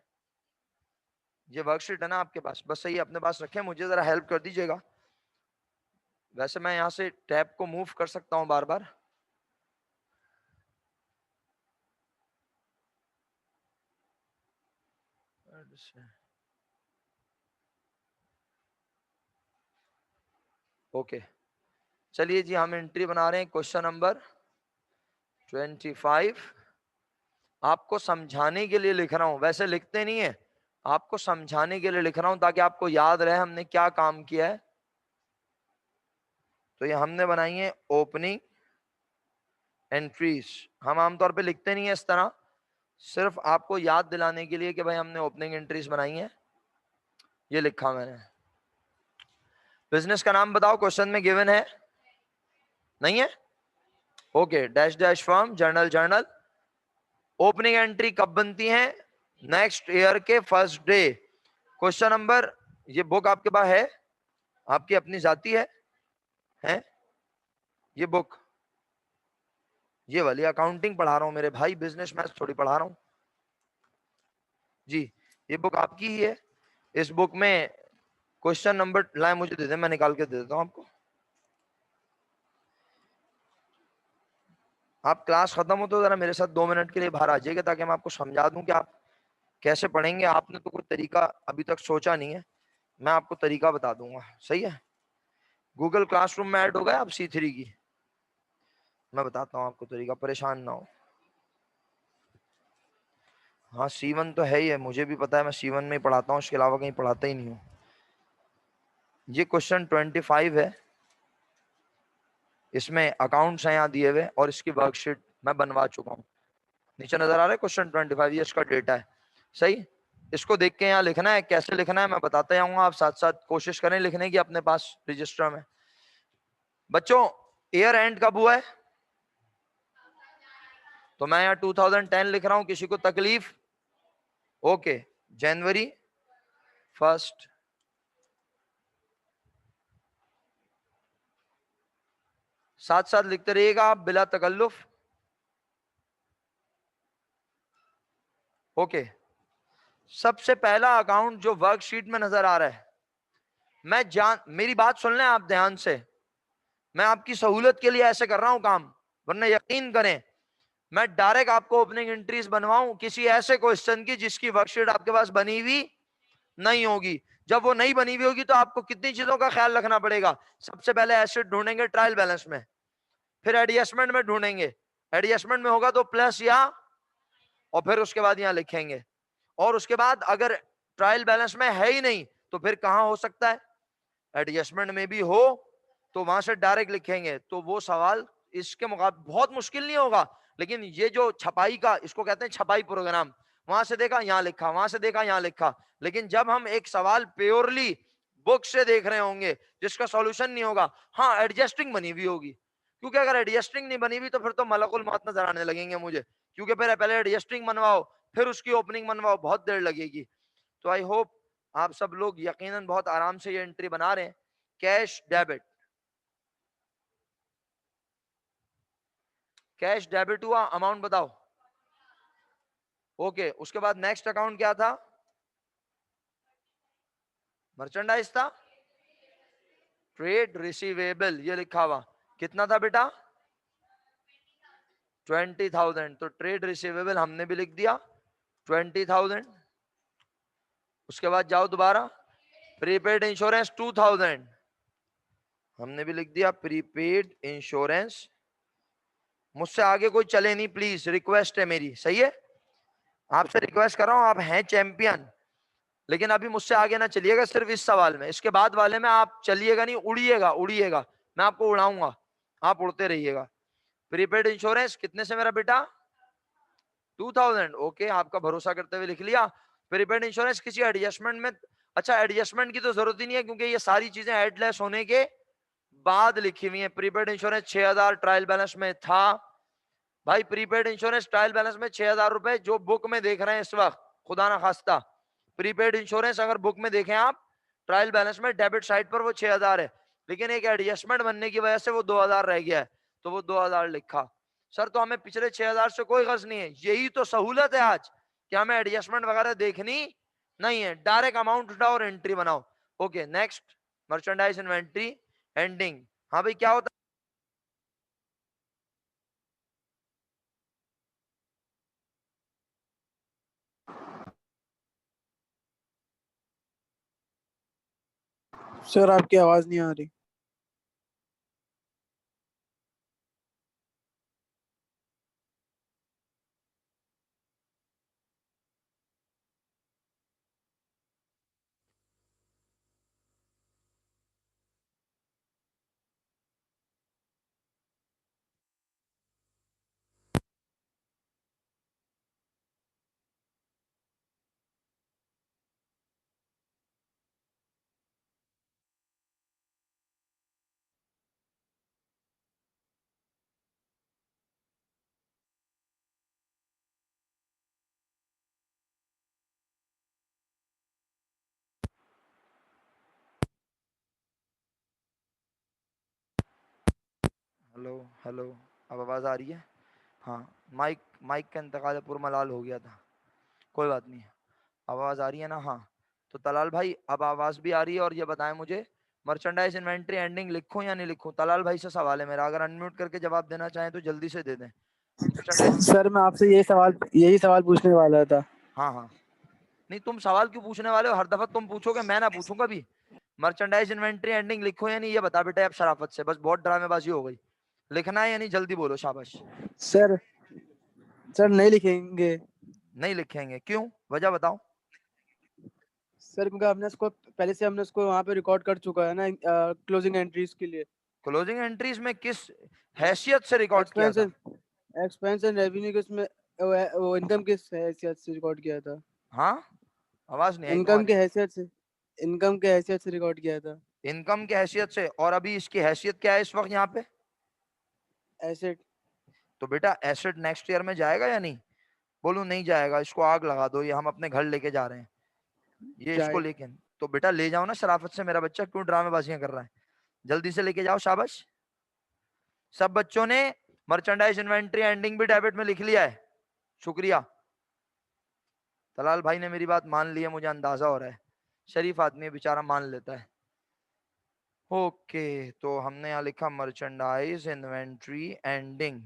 ये वर्कशीट है ना आपके पास, बस सही अपने पास रखें, मुझे जरा हेल्प कर दीजिएगा। वैसे मैं यहाँ से टैब को मूव कर सकता हूँ बार बार। ओके चलिए जी, हम एंट्री बना रहे हैं क्वेश्चन नंबर 25। आपको समझाने के लिए लिख रहा हूं, वैसे लिखते नहीं है, आपको समझाने के लिए लिख रहा हूं ताकि आपको याद रहे हमने क्या काम किया है। तो ये हमने बनाई है ओपनिंग एंट्रीज। हम आमतौर पे लिखते नहीं है इस तरह, सिर्फ आपको याद दिलाने के लिए कि भाई हमने ओपनिंग एंट्रीज बनाई है, ये लिखा मैंने। बिजनेस का नाम बताओ, क्वेश्चन में गिवन है नहीं है? Okay, dash dash firm, journal journal. Opening entry कब बनती है? नेक्स्ट ईयर के फर्स्ट डे। क्वेश्चन नंबर, ये बुक आपके पास है, आपकी अपनी जाती है ये बुक? ये वाली अकाउंटिंग पढ़ा रहा हूं मेरे भाई, बिजनेस मैथ्स थोड़ी पढ़ा रहा हूं जी। ये बुक आपकी ही है। इस बुक में क्वेश्चन नंबर, लाए मुझे दे दे, मैं निकाल के दे देता हूं आपको। आप क्लास खत्म हो तो जरा मेरे साथ 2 मिनट के लिए बाहर आ जाइएगा, ताकि मैं आपको समझा दूं कि आप कैसे पढ़ेंगे। आपने तो कोई तरीका अभी तक सोचा नहीं है, मैं आपको तरीका बता दूंगा, सही है? गूगल क्लासरूम में ऐड हो गया आप C3 की? मैं बताता हूँ आपको तरीका, परेशान ना हो। हाँ C1 तो है ही है, मुझे भी पता है, मैं C1 में ही पढ़ाता हूँ, इसके अलावा कहीं पढ़ाता ही नहीं हूँ। ये क्वेश्चन 25 है, इसमें अकाउंट्स हैं यहाँ दिए हुए, और इसकी वर्कशीट मैं बनवा चुका हूँ। नीचे नजर आ रहा है क्वेश्चन 25, ये इसका डेटा है, सही? इसको देख के यहाँ लिखना है, कैसे लिखना है मैं बताता जाऊंगा, आप साथ साथ कोशिश करें लिखने की अपने पास रजिस्टर में। बच्चों, ईयर एंड कब हुआ है? तो मैं यहाँ 2010 लिख रहा हूं, किसी को तकलीफ? ओके, जनवरी 1, साथ साथ लिखते रहिएगा आप बिला तकल्लुफ। ओके, सबसे पहला अकाउंट जो वर्कशीट में नजर आ रहा है, मेरी बात सुन लें आप ध्यान से, मैं आपकी सहूलत के लिए ऐसे कर रहा हूं काम, वरना यकीन करें मैं डायरेक्ट आपको ओपनिंग एंट्रीज बनवाऊं किसी ऐसे क्वेश्चन की जिसकी वर्कशीट आपके पास बनी हुई नहीं होगी। जब वो नहीं बनी हुई होगी तो आपको कितनी चीजों का ख्याल रखना पड़ेगा। सबसे पहले एसेट ढूंढेंगे ट्रायल बैलेंस में, फिर एडजस्टमेंट में ढूंढेंगे, एडजस्टमेंट में होगा तो प्लस या, और फिर उसके बाद यहां लिखेंगे। और उसके बाद अगर ट्रायल बैलेंस में है ही नहीं तो फिर कहां हो सकता है, एडजस्टमेंट में भी हो तो वहां से डायरेक्ट लिखेंगे। तो वो सवाल इसके मुकाबले बहुत मुश्किल नहीं होगा, लेकिन ये जो छपाई का, इसको कहते हैं छपाई प्रोग्राम, वहां से देखा यहां लिखा, वहां से देखा यहां लिखा। लेकिन जब हम एक सवाल प्योरली बुक से देख रहे होंगे जिसका सॉल्यूशन नहीं होगा, हाँ एडजस्टिंग बनी हुई होगी, क्योंकि अगर एडजस्टिंग नहीं बनी हुई तो फिर तो मलकुल मौत नजर आने लगेंगे मुझे, क्योंकि फिर पहले एडजस्टिंग बनवाओ फिर उसकी ओपनिंग बनवाओ, बहुत देर लगेगी। तो आई होप आप सब लोग यकीनन बहुत आराम से ये एंट्री बना रहे हैं। कैश डेबिट, कैश डेबिट हुआ, अमाउंट बताओ। ओके, उसके बाद नेक्स्ट अकाउंट क्या था, मर्चेंडाइज था, ट्रेड रिसीवेबल ये लिखा हुआ, कितना था बेटा 20,000, तो ट्रेड रिसीवेबल हमने भी लिख दिया 20,000। उसके बाद जाओ दोबारा, प्रीपेड इंश्योरेंस 2,000 हमने भी लिख दिया, प्रीपेड इंश्योरेंस। मुझसे आगे कोई चले नहीं प्लीज, रिक्वेस्ट है मेरी, सही है, आपसे रिक्वेस्ट कर रहा हूं, आप हैं चैंपियन, लेकिन अभी मुझसे आगे ना चलिएगा सिर्फ इस सवाल में, इसके बाद वाले में आप चलिएगा नहीं, उड़िएगा उड़िएगा, मैं आपको उड़ाऊंगा, आप उड़ते रहिएगा। प्रीपेड इंश्योरेंस कितने से मेरा बेटा 2,000, ओके आपका भरोसा करते हुए लिख लिया। प्रीपेड इंश्योरेंस किसी एडजस्टमेंट में, अच्छा एडजस्टमेंट की तो जरूरत ही नहीं है क्योंकि ये सारी चीजें एडलेस होने के बाद लिखी हुई है। प्रीपेड इंश्योरेंस 6,000 ट्रायल बैलेंस में था भाई, प्रीपेड इंश्योरेंस ट्रायल बैलेंस में 6,000 रुपए जो बुक में देख रहे हैं इस वक्त, खुदा ना खास्ता प्रीपेड इंश्योरेंस अगर बुक में देखें आप ट्रायल बैलेंस में डेबिट साइड पर वो 6,000 है, लेकिन एक एडजस्टमेंट बनने की वजह से वो 2,000 रह गया है, तो वो 2,000 लिखा। सर तो हमें पिछले 6,000 से कोई गर्ज नहीं है, यही तो सहूलत है आज कि हमें एडजस्टमेंट वगैरह देखनी नहीं है, डायरेक्ट अमाउंट उठाओ और एंट्री बनाओ। Okay next, merchandise inventory ending. हाँ भाई क्या होता सर आपकी आवाज नहीं आ रही। हेलो हेलो, अब आवाज आ रही है। हाँ, माइक माइक का इंतकाल पुरमलाल हो गया था, कोई बात नहीं, अब आवाज आ रही है ना। हाँ तो तलाल भाई अब आवाज भी आ रही है, और ये बताएं मुझे मर्चेंडाइज इन्वेंट्री एंडिंग लिखूं या नहीं लिखूं, तलाल भाई से सवाल है मेरा, अगर अनम्यूट करके जवाब देना चाहें तो जल्दी से दे दें। मर्चेंडाइज, सर मैं आपसे यही सवाल पूछने वाला था। हाँ हाँ, नहीं तुम सवाल क्यों पूछने वाले हो, हर दफा तुम पूछोगे मैं ना पूछूं कभी। मर्चेंडाइज इन्वेंट्री एंडिंग लिखो या नहीं ये बता बेटा, अब शराफत से, बस बहुत ड्रामेबाजी हो गई, लिखना है या नहीं जल्दी बोलो, शाबाश। सर सर नहीं लिखेंगे। नहीं लिखेंगे क्यों, वजह बताओ। सर क्योंकि हमने उसको पहले से हमने उसको वहाँ पे रिकॉर्ड कर चुका है ना, क्लोजिंग एंट्रीज के लिए। क्लोजिंग एंट्रीज में किस हैसियत से रिकॉर्ड किया था। एक्सपेंशन एक्सपेंशन रेवेन्यू के उसमें वो इनकम की हैसियत से रिकॉर्ड किया था। हाँ, आवाज नहीं आई इनकम तुम्हारी। की हैसियत से इनकम के हैसियत से रिकॉर्ड किया था। इनकम की हैसियत से, और अभी इसकी हैसियत क्या है इस वक्त यहाँ पे। एसेट। तो बेटा एसेट नेक्स्ट ईयर में जाएगा या नहीं, बोलूं नहीं जाएगा, इसको आग लगा दो, ये हम अपने घर लेके जा रहे हैं, ये इसको जाए। लेके। तो बेटा ले जाओ ना शराफत से, मेरा बच्चा क्यों ड्रामेबाजियां कर रहा है, जल्दी से लेके जाओ, शाबाश। सब बच्चों ने मर्चेंडाइज इन्वेंट्री एंडिंग भी डेबिट में लिख लिया है, शुक्रिया। तलाल भाई ने मेरी बात मान ली है, मुझे अंदाजा हो रहा है, शरीफ आदमी बेचारा मान लेता है। ओके तो हमने यहाँ लिखा मर्चेंडाइज इन्वेंट्री एंडिंग,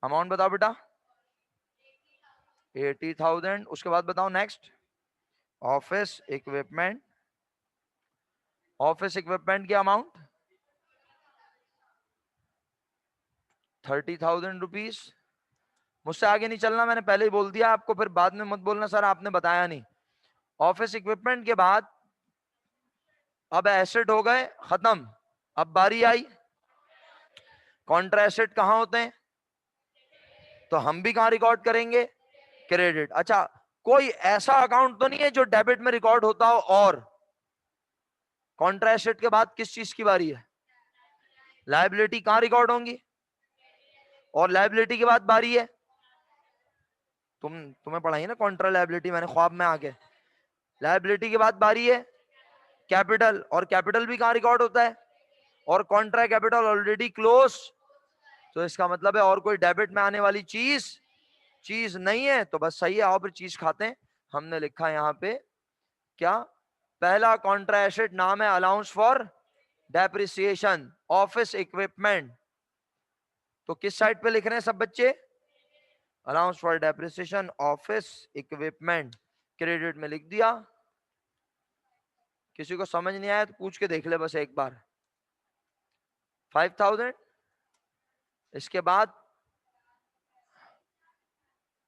अमाउंट बताओ बेटा 80,000, उसके बाद बताओ next office equipment, office equipment की अमाउंट 30,000 रुपीज। मुझसे आगे नहीं चलना, मैंने पहले ही बोल दिया आपको, फिर बाद में मत बोलना सर आपने बताया नहीं। ऑफिस इक्विपमेंट के बाद अब एसेट हो गए खत्म। अब बारी आई कॉन्ट्रा एसेट कहां होते हैं, तो हम भी कहां रिकॉर्ड करेंगे, क्रेडिट। अच्छा, कोई ऐसा अकाउंट तो नहीं है जो डेबिट में रिकॉर्ड होता हो, और कॉन्ट्रा एसेट के बाद किस चीज की बारी है, लायबिलिटी कहां रिकॉर्ड होंगी, और लायबिलिटी के बाद बारी है, तुम्हें पढ़ाई ना कॉन्ट्रा लायबिलिटी मैंने ख्वाब में आके, लायबिलिटी के बाद बारी है कैपिटल, और कैपिटल भी कहां रिकॉर्ड होता है, और कॉन्ट्रा कैपिटल ऑलरेडी क्लोज, तो इसका मतलब है और कोई डेबिट में आने वाली चीज नहीं है, तो बस सही है। और फिर चीज खाते हैं। हमने लिखा यहाँ पे क्या, पहला कॉन्ट्रा एसेट नाम है allowance for depreciation office equipment, तो किस साइड पे लिख रहे हैं सब बच्चे, allowance for depreciation office equipment, credit में लिख दिया। किसी को समझ नहीं आया तो पूछ के देख ले बस एक बार। 5,000। इसके बाद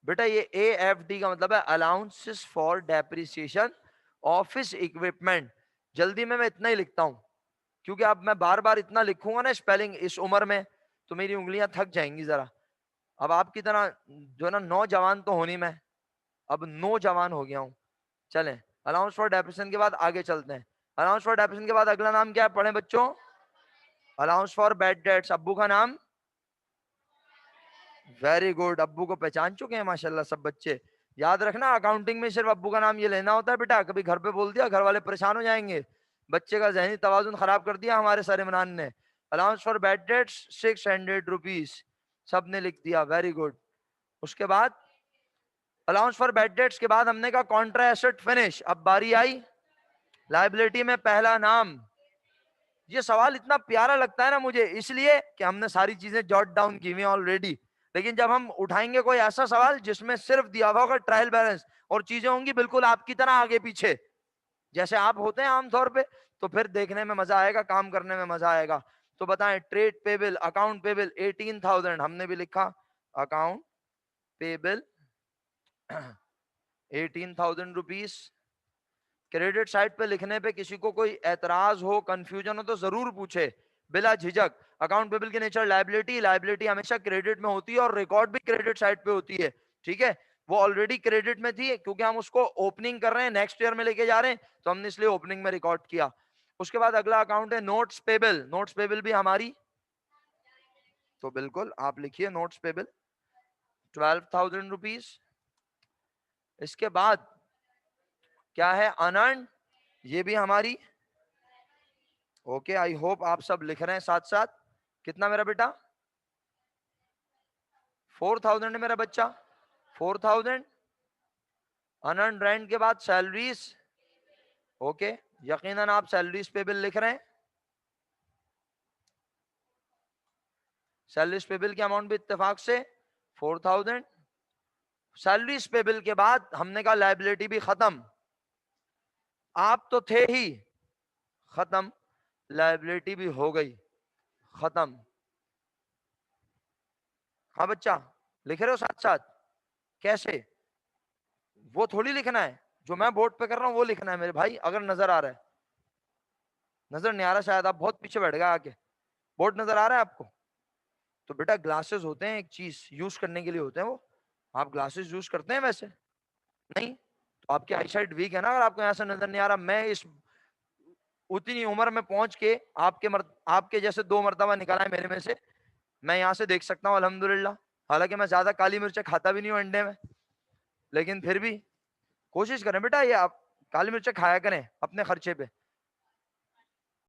बेटा ये AFD का मतलब है allowances for depreciation office equipment. जल्दी में मैं इतना ही लिखता हूं, क्योंकि अब मैं बार बार इतना लिखूंगा ना स्पेलिंग इस उम्र में, तो मेरी उंगलियां थक जाएंगी जरा। अब आपकी तरह जो ना नौजवान तो होनी मैं, अब नौजवान हो गया हूं। चलें, अलाउंस फॉर डेप्रिसिएशन के बाद आगे चलते हैं। अलाउंस फॉर डेप्रिसिएशन के बाद अगला नाम क्या है, पढ़े बच्चों, अलाउंस फॉर बैड डेट्स। अब्बू का नाम, वेरी गुड, अब्बू को पहचान चुके हैं माशाल्लाह सब बच्चे। याद रखना अकाउंटिंग में सिर्फ अब्बू का नाम ये लेना होता है बेटा, कभी घर पे बोल दिया घर वाले परेशान हो जाएंगे। बच्चे का जहनी तवाजुन खराब कर दिया हमारे सर इमरान ने। Allowance for bad debts 600 rupees, सबने लिख दिया, वेरी गुड। उसके बाद अलाउंस फॉर बैड डेट्स के बाद हमने कहा कॉन्ट्रा एसेट फिनिश। अब बारी आई लायबिलिटी में पहला नाम। ये सवाल इतना प्यारा लगता है ना मुझे, इसलिए कि हमने सारी चीजें जॉट डाउन की हुई ऑलरेडी, लेकिन जब हम उठाएंगे कोई ऐसा सवाल जिसमें सिर्फ दिया हुआ होगा ट्रायल बैलेंस और चीजें होंगी बिल्कुल आपकी तरह आगे पीछे जैसे आप होते हैं आमतौर पे, तो फिर देखने में मजा आएगा, काम करने में मजा आएगा। तो बताएं, ट्रेड पेबल, अकाउंट पेबल 18,000, हमने भी लिखा account payable 18,000 rupees. Credit side पे लिखने पे किसी को कोई एतराज हो, कंफ्यूजन हो तो जरूर पूछे बिला झिझक। अकाउंट पेबल की नेचर लायबिलिटी, लायबिलिटी हमेशा क्रेडिट में होती है और रिकॉर्ड भी क्रेडिट साइड पे होती है, ठीक है। वो ऑलरेडी क्रेडिट में थी, क्योंकि हम उसको ओपनिंग कर रहे हैं, नेक्स्ट ईयर में लेके जा रहे हैं, तो हमने इसलिए ओपनिंग में रिकॉर्ड किया। उसके बाद अगला अकाउंट है नोट्स पेबल। नोट्स पेबल भी हमारी, तो बिल्कुल आप लिखिए नोट्स पेबल 12,000 रुपीज। इसके बाद क्या है, अनअर्न्ड, ये भी हमारी। ओके, आई होप आप सब लिख रहे हैं साथ साथ। कितना मेरा बेटा, 4,000 है मेरा बच्चा, 4,000। अनअर्न्ड रेंट के बाद सैलरीज। ओके, यकीनन आप सैलरीज पे बिल लिख रहे हैं। सैलरीज पे बिल की अमाउंट भी इत्तेफाक से 4,000। सैलरीज पे बिल के बाद हमने कहा लायबिलिटी भी खत्म। आप तो थे ही खत्म, लायबिलिटी भी हो गई खत्म। हाँ बच्चा, लिख रहे हो साथ साथ, कैसे, वो थोड़ी लिखना है जो मैं बोर्ड पे कर रहा हूं वो लिखना है मेरे भाई। अगर नजर आ रहा है, नजर नहीं आ रहा शायद, आप बहुत पीछे बैठ गए आके, बोर्ड नजर आ रहा है आपको, तो बेटा ग्लासेस होते हैं एक चीज यूज करने के लिए होते हैं वो, आप ग्लासेस यूज करते हैं वैसे नहीं, तो आपकी आई साइट वीक है ना अगर आपको यहाँ से नजर नहीं आ रहा। मैं इस उतनी उम्र में पहुंच के आपके जैसे 2 मरतबा निकाला है मेरे में से, मैं यहाँ से देख सकता हूँ अल्हम्दुलिल्लाह। हालांकि मैं ज्यादा काली मिर्च खाता भी नहीं हूँ अंडे में, लेकिन फिर भी कोशिश करें बेटा, ये आप काली मिर्च खाया करें अपने खर्चे पे।